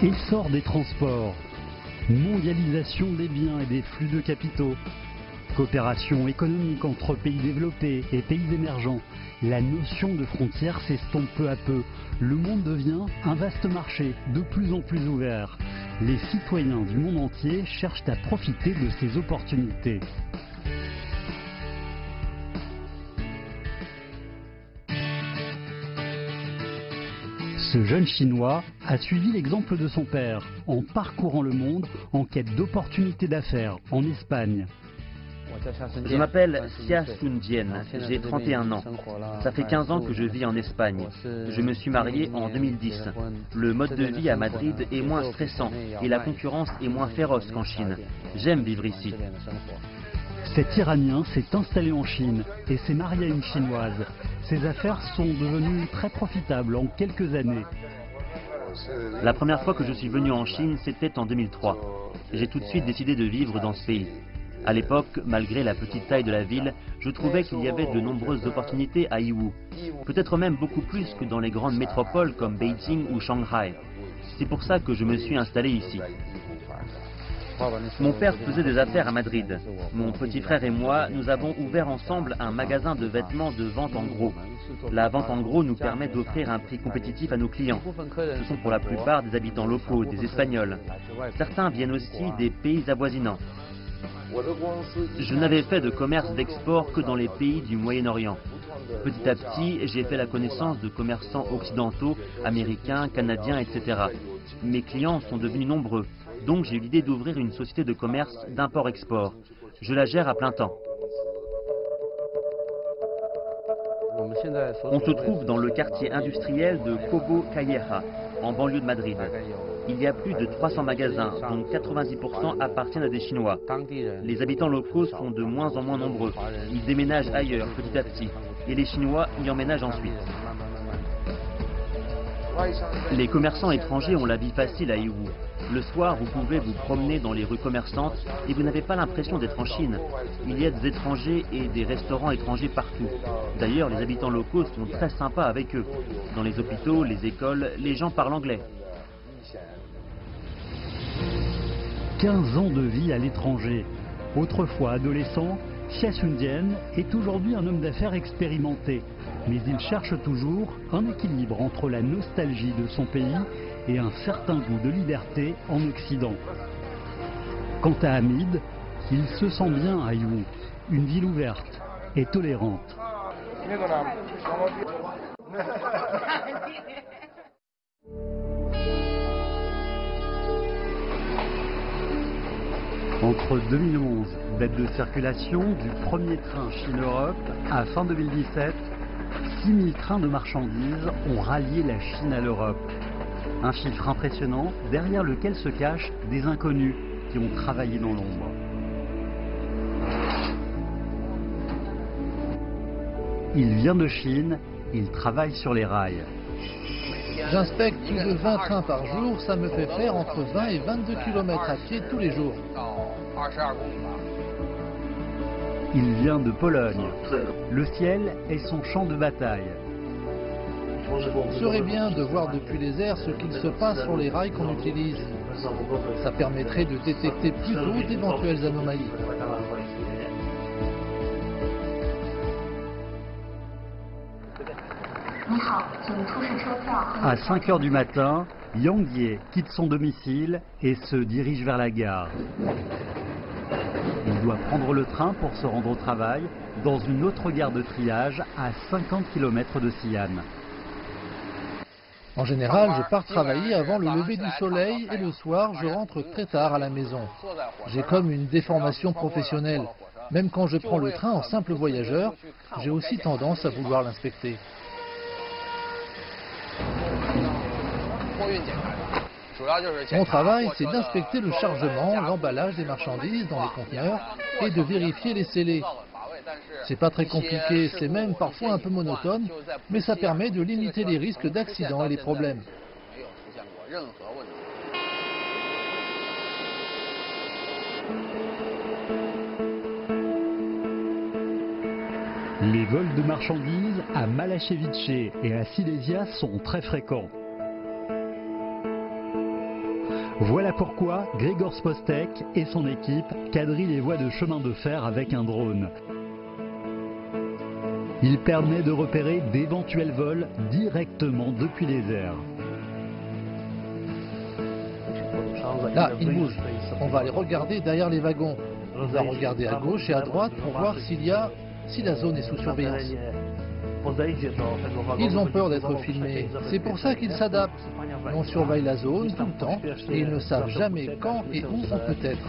Essor des transports, mondialisation des biens et des flux de capitaux, coopération économique entre pays développés et pays émergents. La notion de frontière s'estompe peu à peu. Le monde devient un vaste marché, de plus en plus ouvert. Les citoyens du monde entier cherchent à profiter de ces opportunités. Ce jeune Chinois a suivi l'exemple de son père en parcourant le monde en quête d'opportunités d'affaires en Espagne. Je m'appelle Xia Sun-Jian, j'ai 31 ans. Ça fait 15 ans que je vis en Espagne. Je me suis marié en 2010. Le mode de vie à Madrid est moins stressant et la concurrence est moins féroce qu'en Chine. J'aime vivre ici. Cet Iranien s'est installé en Chine et s'est marié à une Chinoise. Ses affaires sont devenues très profitables en quelques années. La première fois que je suis venu en Chine, c'était en 2003. J'ai tout de suite décidé de vivre dans ce pays. À l'époque, malgré la petite taille de la ville, je trouvais qu'il y avait de nombreuses opportunités à Yiwu. Peut-être même beaucoup plus que dans les grandes métropoles comme Beijing ou Shanghai. C'est pour ça que je me suis installé ici. Mon père faisait des affaires à Madrid. Mon petit frère et moi, nous avons ouvert ensemble un magasin de vêtements de vente en gros. La vente en gros nous permet d'offrir un prix compétitif à nos clients. Ce sont pour la plupart des habitants locaux, des Espagnols. Certains viennent aussi des pays avoisinants. Je n'avais fait de commerce d'export que dans les pays du Moyen-Orient. Petit à petit, j'ai fait la connaissance de commerçants occidentaux, américains, canadiens, etc. Mes clients sont devenus nombreux, donc j'ai eu l'idée d'ouvrir une société de commerce d'import-export. Je la gère à plein temps. On se trouve dans le quartier industriel de Cobo Calleja, en banlieue de Madrid. Il y a plus de 300 magasins, dont 90% appartiennent à des Chinois. Les habitants locaux sont de moins en moins nombreux. Ils déménagent ailleurs petit à petit, et les Chinois y emménagent ensuite. Les commerçants étrangers ont la vie facile à Yiwu. Le soir, vous pouvez vous promener dans les rues commerçantes et vous n'avez pas l'impression d'être en Chine. Il y a des étrangers et des restaurants étrangers partout. D'ailleurs, les habitants locaux sont très sympas avec eux. Dans les hôpitaux, les écoles, les gens parlent anglais. 15 ans de vie à l'étranger. Autrefois adolescent, Xia Sun-Jian est aujourd'hui un homme d'affaires expérimenté. Mais il cherche toujours un équilibre entre la nostalgie de son pays et un certain goût de liberté en Occident. Quant à Hamid, il se sent bien à Yiwu, une ville ouverte et tolérante. Entre 2011, date de circulation du premier train Chine-Europe, à fin 2017, 6000 trains de marchandises ont rallié la Chine à l'Europe. Un chiffre impressionnant derrière lequel se cachent des inconnus qui ont travaillé dans l'ombre. Il vient de Chine, il travaille sur les rails. J'inspecte plus de 20 trains par jour, ça me fait faire entre 20 et 22 km à pied tous les jours. Il vient de Pologne. Le ciel est son champ de bataille. Il serait bien de voir depuis les airs ce qu'il se passe sur les rails qu'on utilise. Ça permettrait de détecter plus tôt d'éventuelles anomalies. À 5 h du matin, Yang Ye quitte son domicile et se dirige vers la gare. Il doit prendre le train pour se rendre au travail dans une autre gare de triage à 50 km de Xi'an. En général, je pars travailler avant le lever du soleil et le soir, je rentre très tard à la maison. J'ai comme une déformation professionnelle. Même quand je prends le train en simple voyageur, j'ai aussi tendance à vouloir l'inspecter. Mon travail, c'est d'inspecter le chargement, l'emballage des marchandises dans les conteneurs et de vérifier les scellés. C'est pas très compliqué, c'est même parfois un peu monotone, mais ça permet de limiter les risques d'accidents et les problèmes. Les vols de marchandises à Malachevice et à Silesia sont très fréquents. Voilà pourquoi Grigor Spostek et son équipe quadrillent les voies de chemin de fer avec un drone. Il permet de repérer d'éventuels vols directement depuis les airs. Là, il bouge. On va aller regarder derrière les wagons. On va regarder à gauche et à droite pour voir si la zone est sous surveillance. Ils ont peur d'être filmés. C'est pour ça qu'ils s'adaptent. On surveille la zone tout le temps et ils ne savent jamais quand et où on peut être.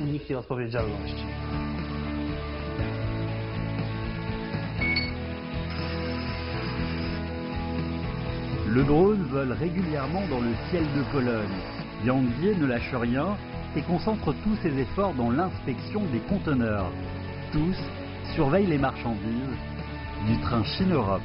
Le drone vole régulièrement dans le ciel de Pologne. Yang Jie ne lâche rien et concentre tous ses efforts dans l'inspection des conteneurs. Tous surveillent les marchandises du train Chine-Europe.